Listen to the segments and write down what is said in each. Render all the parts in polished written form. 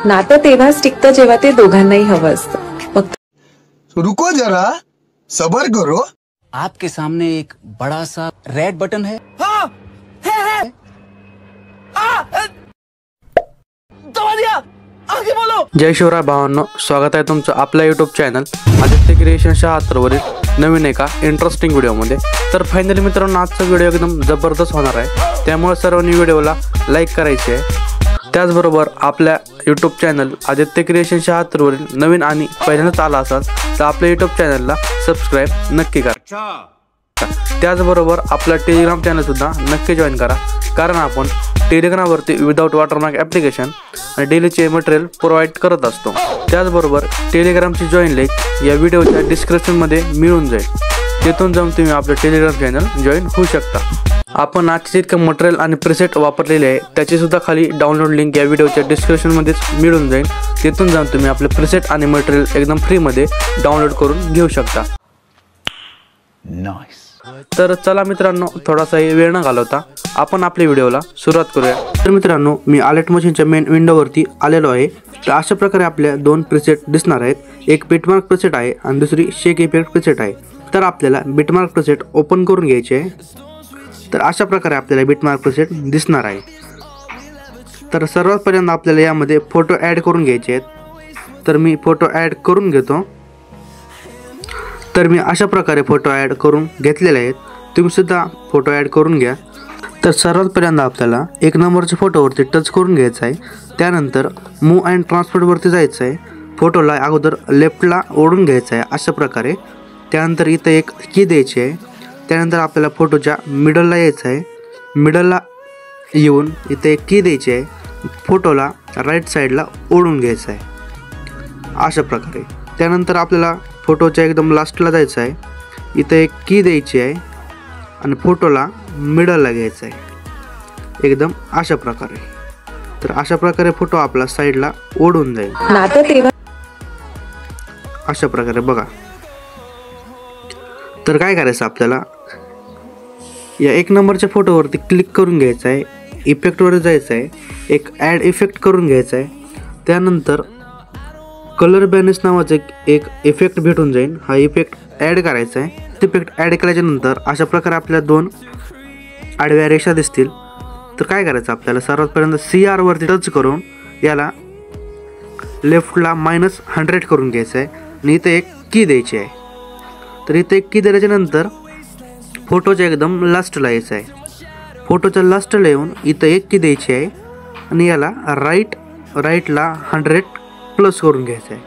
नातं तेव्हाच टिकतं जेव्हा ते दोघांनाही हवं असतं. फक्त रुको जरा, सबर करो. आपके सामने एक बड़ा सा रेड बटन है. हाँ, है. दबा दिया. आगे बोलो. जय शिवराय भावांनो, स्वागत आहे तुमचं आपल्या यूट्यूब चॅनल आदित्य क्रिएशन 76 वरील नवीन एका इंटरेस्टिंग व्हिडिओमध्ये. तर फायनली मित्रांनो, आजचा व्हिडिओ एकदम जबरदस्त होणार आहे, त्यामुळे सर्वांनी व्हिडिओला लाईक करायचे आहे. त्याचबरोबर आपल्या यूट्यूब चॅनल आदित्य क्रिएशन 76 वरील नवीन आणि पहिल्यांदाच आला असाल तर आपल्या यूट्यूब चॅनलला सबस्क्राईब नक्की करा. त्याचबरोबर आपला टेलिग्राम चॅनल सुद्धा नक्की जॉईन करा, कारण आपण टेलिग्रामवरती विदाउट वॉटरमार्क ॲप्लिकेशन आणि डेलीचे मटेरियल प्रोव्हाइड करत असतो. त्याचबरोबर टेलिग्रामची जॉईन लिंक या व्हिडिओच्या डिस्क्रिप्शनमध्ये मिळून जाईल, तिथून जाऊन तुम्ही आपलं टेलिग्राम चॅनल जॉईन होऊ शकता. आपण आजचे इतकं मटेरियल आणि प्रिसेट वापरलेले आहे त्याची सुद्धा खाली डाउनलोड लिंक या व्हिडिओच्या डिस्क्रिप्शनमध्येच मिळून जाईल, तिथून जाऊन तुम्ही आपले प्रिसेट आणि मटेरियल एकदम फ्रीमध्ये डाउनलोड करून घेऊ शकता. तर चला मित्रांनो, थोडासा वेळ न घालवता आपण आपल्या व्हिडिओला सुरुवात करूया. तर मित्रांनो, मी आलेट मशीनच्या मेन विंडोवरती आलेलो आहे. तर अशा प्रकारे आपल्या दोन प्रिसेट दिसणार आहेत. एक बिटमार्क प्रिसेट आहे आणि दुसरी शेक इफेक्ट प्रिसेट आहे. तर आपल्याला बिटमार्क प्रिसेट ओपन करून घ्यायचे आहे. तर अशा प्रकारे आपल्याला बिटमार्क प्रिसेट दिसणार आहे. तर सर्वात पहिल्यांदा आपल्याला यामध्ये फोटो ॲड करून घ्यायचे आहेत. तर मी फोटो ॲड करून घेतो. तर मी अशा प्रकारे फोटो ॲड करून घेतलेले आहेत. तुम्ही सुद्धा फोटो ॲड करून घ्या. तर सर्वात पहिल्यांदा आपल्याला 1 नंबरच्या फोटोवरती टच करून घ्यायचं आहे. त्यानंतर मूव्ह अँड ट्रान्सफरवरती जायचं आहे. फोटोला अगोदर लेफ्टला ओढून घ्यायचं आहे अशा प्रकारे. त्यानंतर इथं एक की द्यायची आहे. त्यानंतर आपल्याला फोटोच्या मिडलला यायचं आहे. मिडलला येऊन इथे एक की द्यायची आहे. फोटोला राईट साईडला ओढून घ्यायचं आहे अशा प्रकारे. त्यानंतर आपल्याला फोटोच्या एकदम लास्टला जायचं आहे. इथे एक की द्यायची आहे आणि फोटोला मिडलला घ्यायचं आहे एकदम अशा प्रकारे. तर अशा प्रकारे फोटो आपला साईडला ओढून जाईल अशा प्रकारे बघा. तर काय करायचं, आपल्याला या 1 नंबरच्या फोटोवरती क्लिक करून घ्यायचं आहे. इफेक्टवर जायचं आहे. एक ॲड इफेक्ट करून घ्यायचा आहे. त्यानंतर कलर बॅलेन्स नावाचं एक इफेक्ट भेटून जाईल. हा इफेक्ट ॲड करायचा आहे. इफेक्ट ॲड केल्याच्यानंतर अशा प्रकारे आपल्या 2 आडव्या रेषा दिसतील. तर काय करायचं, आपल्याला सर्वात पहिल्यांदा CR वरती टच करून याला लेफ्टला -100 करून घ्यायचं आहे आणि इथे एक की द्यायची आहे. तर इथे एक की दिल्याच्यानंतर फोटोच्या एकदम लास्टला यायचं आहे. फोटोच्या लास्टला येऊन इथं एक की द्यायची आहे आणि याला राईटला 100 प्लस करून घ्यायचं आहे.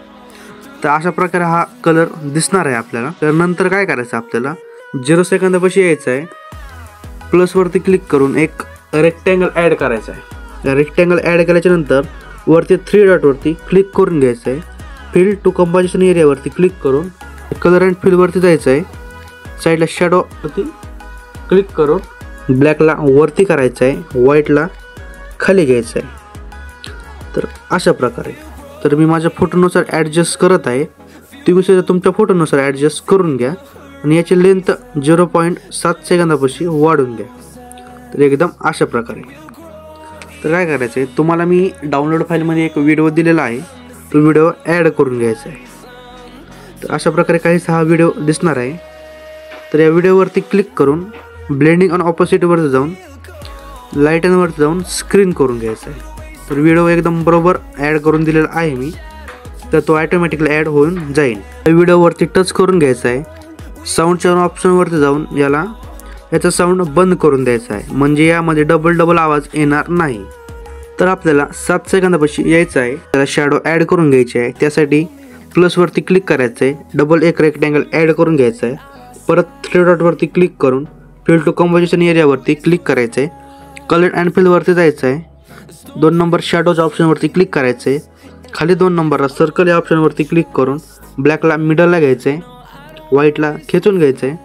तर अशा प्रकारे हा कलर दिसणार आहे आपल्याला. तर नंतर काय करायचं, आपल्याला 0 सेकंदापाशी यायचं आहे. प्लसवरती क्लिक करून एक रेक्टँगल ॲड करायचा आहे. रेक्टँगल ॲड केल्याच्यानंतर वरती 3 डॉटवरती क्लिक करून घ्यायचं आहे. फिल टू कंपोजिशन एरियावरती क्लिक करून कलर अँड फिलवरती जायचं आहे. साईडला शॅडोवरती क्लिक करून ब्लॅकला वरती करायचं आहे, व्हाईटला खाली घ्यायचं आहे. तर अशा प्रकारे. तर मी माझ्या फोटोनुसार ॲडजस्ट करत आहे. तुम्ही सुद्धा तुमच्या फोटोनुसार ॲडजस्ट करून घ्या आणि याची लेंथ 0.7 सेकंदापाशी वाढून घ्या. तर एकदम अशा प्रकारे. तर काय करायचं आहे, तुम्हाला मी डाउनलोड फाईलमध्ये एक व्हिडिओ दिलेला आहे, तो व्हिडिओ ॲड करून घ्यायचा आहे. तर अशा प्रकारे काहीसा हा व्हिडिओ दिसणार आहे. तर या व्हिडिओवरती क्लिक करून ब्लेंडिंग आणि ऑपोजिटवरती जाऊन लाईटनवरती जाऊन स्क्रीन करून घ्यायचं आहे. तर व्हिडिओ एकदम बरोबर ॲड करून दिलेला आहे मी, तर तो ॲटोमॅटिकली ॲड होऊन जाईल. व्हिडिओवरती टच करून घ्यायचा आहे. साऊंडच्या ऑप्शनवरती जाऊन याचा साऊंड बंद करून द्यायचा आहे, म्हणजे यामध्ये डबल आवाज येणार नाही. तर आपल्याला 7 सेकंदापाशी यायचं आहे. त्याला शॅडो ॲड करून घ्यायचे आहे. त्यासाठी प्लसवरती क्लिक करायचं आहे. डबल एक रेक्टँगल ॲड करून घ्यायचं आहे. परत 3 डॉटवरती क्लिक करून फिल टू कंपोजिशन एरियावरती क्लिक करायचं आहे. कलर अँड फिलवरती जायचं आहे. 2 नंबर शॅडोच्या ऑप्शनवरती क्लिक करायचं आहे. खाली 2 नंबरला सर्कल या ऑप्शनवरती क्लिक करून ब्लॅकला मिडलला घ्यायचं आहे, व्हाईटला खेचून घ्यायचं आहे.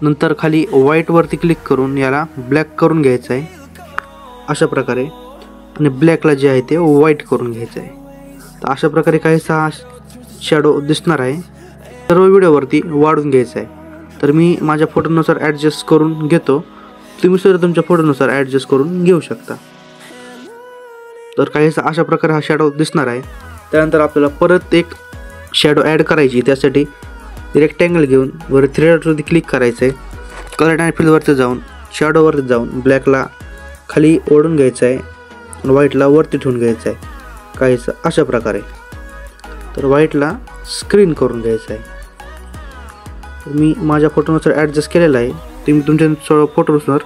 नंतर खाली व्हाईटवरती क्लिक करून याला ब्लॅक करून घ्यायचं आहे अशा प्रकारे आणि ब्लॅकला जे आहे ते व्हाईट करून घ्यायचं आहे. तर अशा प्रकारे काहीसा शॅडो दिसणार आहे. सर्व व्हिडिओवरती वाढून घ्यायचं आहे. तर मी माझ्या फोटोनुसार ॲडजस्ट करून घेतो. तुम्ही सुद्धा तुमच्या फोटोनुसार ॲडजस्ट करून घेऊ शकता. तर काहीसा अशा प्रकारे हा शॅडो दिसणार आहे. त्यानंतर आपल्याला परत एक शॅडो ॲड करायची. त्यासाठी रेक्टँगल घेऊन वर 3 डॉटवरती क्लिक करायचं आहे. कलर अँड फिलवरती जाऊन शॅडोवरती जाऊन ब्लॅकला खाली ओढून घ्यायचं आहे, व्हाईटला वरती ठेवून घ्यायचं आहे काहीसं अशा प्रकारे. तर व्हाईटला स्क्रीन करून घ्यायचं आहे. तर मी माझ्या फोटोनुसार ॲडजस्ट केलेला आहे. तुम्ही तुमच्या फोटोनुसार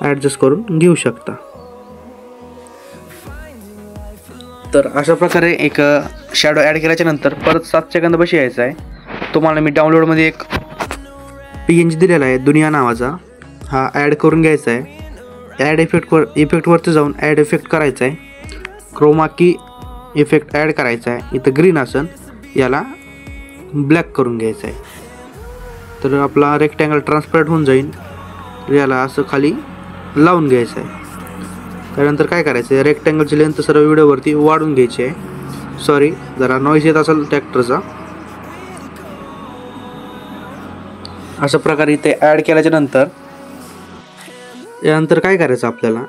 ॲडजस्ट करून घेऊ शकता. तर अशा प्रकारे एक शॅडो ॲड केल्याच्या नंतर परत 7 सेकंदापाशी यायचं आहे. तुम्हाला मी डाउनलोडमध्ये एक PNG दिलेला आहे दुनिया नावाचा, हा ॲड करून घ्यायचा आहे. ॲड इफेक्टवरती जाऊन ॲड इफेक्ट करायचा आहे. क्रोमा की इफेक्ट ॲड करायचा आहे. इथं ग्रीन असन, याला ब्लॅक करून घ्यायचं आहे. तर आपला रेक्टँगल ट्रान्सपरंट होऊन जाईल. याला असं खाली लावून घ्यायचं आहे. त्यानंतर काय करायचं आहे, रेक्टँगलची लेंथ सर्व व्हिडिओवरती वाढवून घ्यायची आहे. सॉरी, जरा नॉईज येत असेल ट्रॅक्टरचा. अशा प्रकारे इथे ॲड केल्याच्या नंतर यानंतर काय करायचं, आपल्याला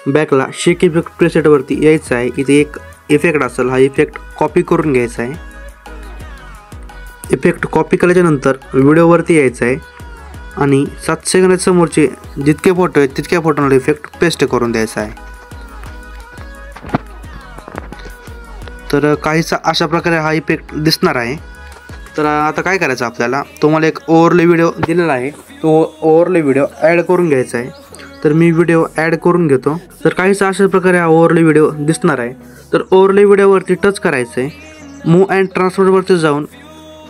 बॅकला शेक इफेक्ट प्रेसेटवरती यायचं आहे. इथे एक इफेक्ट असेल, हा इफेक्ट कॉपी करून घ्यायचा आहे. इफेक्ट कॉपी केल्याच्या नंतर व्हिडिओवरती यायचं आहे आणि 7 सेकंदाच्या समोरचे जितके फोटो आहेत तितक्या फोटोला इफेक्ट पेस्ट करून द्यायचा आहे. तर काहीसा अशा प्रकारे हा इफेक्ट दिसणार आहे. तर आता काय करायचं, आपल्याला तुम्हाला एक ओव्हरले व्हिडिओ दिलेला आहे, तो ओव्हरले व्हिडिओ ॲड करून घ्यायचा आहे. तर मी व्हिडिओ ॲड करून घेतो. तर काहीसा अशा प्रकारे हा ओव्हरले व्हिडिओ दिसणार आहे. तर ओव्हरले व्हिडिओवरती टच करायचं आहे. मूव्ह अँड ट्रान्सफरवरती जाऊन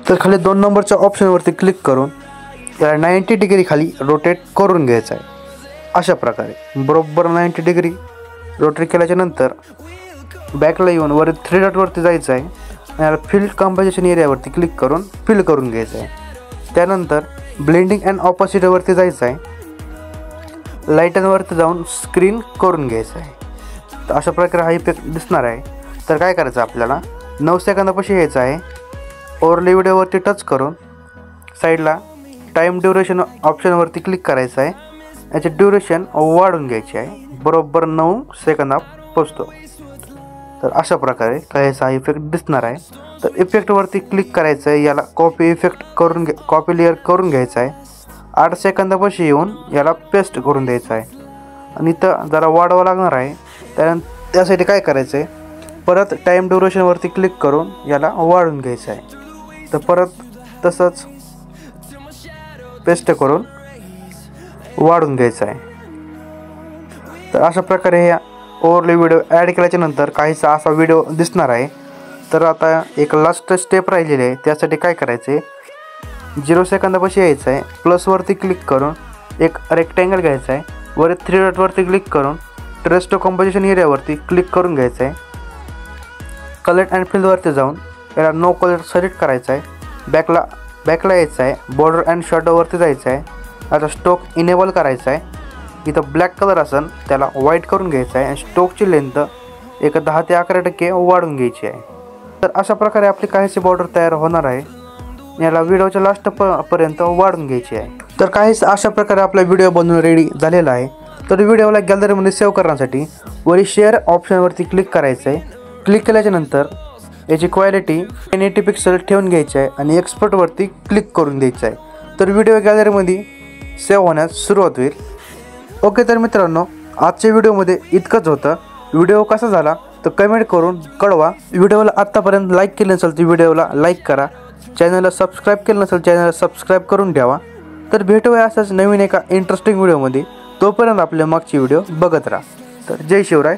तर खाली 2 नंबरच्या ऑप्शनवरती क्लिक करून त्याला 90 डिग्री खाली रोटेट करून घ्यायचं आहे. अशा प्रकारे बरोबर 90 डिग्री रोटेट केल्याच्या नंतर बॅकला येऊन वर 3 डॉटवरती जायचं आहे. याला फिल्ड कंपोजिशन एरियावरती क्लिक करून फिल करून घ्यायचं आहे. त्यानंतर ब्लेंडिंग अँड ऑपोसिटवरती जायचं आहे. लाईटनवरती जाऊन स्क्रीन करून घ्यायचं आहे. तर अशा प्रकारे हा इफेक्ट दिसणार आहे. तर काय करायचं, आपल्याला 9 सेकंदापाशी यायचं आहे. ओव्हरले व्हिडिओवरती टच करून साईडला टाईम ड्युरेशन ऑप्शनवरती क्लिक करायचं आहे. याची ड्युरेशन वाढून घ्यायची आहे, बरोबर 9 सेकंदात पोचतो. तर अशा प्रकारे काहीसा इफेक्ट दिसणार आहे. तर इफेक्टवरती क्लिक करायचं आहे. याला कॉपी इफेक्ट करून कॉपी लेअर करून घ्यायचं आहे. 8 सेकंदापाशी येऊन याला पेस्ट करून द्यायचं आहे. आणि इथं जरा वाढवावं लागणार आहे. त्यासाठी काय करायचं आहे, परत टाईम ड्युरेशनवरती क्लिक करून याला वाढवून घ्यायचं आहे. तर परत तसंच पेस्ट करून वाढून घ्यायचं आहे. तर अशा प्रकारे ह्या ओव्हरले व्हिडिओ ॲड केल्याच्या नंतर काहीसा असा व्हिडिओ दिसणार आहे. तर आता एक लास्ट स्टेप राहिलेली आहे. त्यासाठी काय करायचं आहे, 0 सेकंदापाशी यायचं आहे. प्लसवरती क्लिक करून एक रेक्टँगल घ्यायचा आहे. वर 3 डॉटवरती क्लिक करून ट्रेस टू कंपोजिशन एरियावरती क्लिक करून घ्यायचं आहे. कलर अँड फिलवरती जाऊन याला नो कलर सिलेक्ट करायचा आहे. बॅकला यायचं आहे. बॉर्डर अँड शॅडोवरती जायचं आहे. आता स्टोक इनेबल करायचा आहे. इथं ब्लॅक कलर असेल त्याला व्हाईट करून घ्यायचं आहे. आणि स्टोकची लेंथ एक 10 ते 11% वाढून घ्यायची आहे. तर अशा प्रकारे आपली काहीशी बॉर्डर तयार होणार आहे. याला व्हिडिओच्या लास्ट पर्यंत वाढून घ्यायची आहे. तर काहीच अशा प्रकारे आपला व्हिडिओ बनवून रेडी झालेला आहे. तर व्हिडिओला गॅलरीमध्ये सेव्ह करण्यासाठी वरील शेअर ऑप्शनवरती क्लिक करायचं आहे. क्लिक केल्याच्या नंतर याची क्वालिटी 1080 पिक्सल ठेवून घ्यायची आहे आणि एक्सपोर्टवरती क्लिक करून द्यायचं आहे. तर व्हिडिओ गॅलरीमध्ये सेव्ह होण्यास सुरुवात होईल. ओके, तर मित्रांनो, आजच्या व्हिडिओमध्ये इतकंच होतं. व्हिडिओ कसा झाला तर कमेंट करून कळवा. व्हिडिओला आत्तापर्यंत लाईक केलं नसेल तर व्हिडिओला लाईक करा. चॅनलला सबस्क्राईब केलं नसेल चॅनलला सबस्क्राईब करून ठेवा. तर भेटूया असाच नवीन एका इंटरेस्टिंग व्हिडिओमध्ये. तोपर्यंत आपल्या मागची व्हिडिओ बघत राहा. तर जय शिवराय.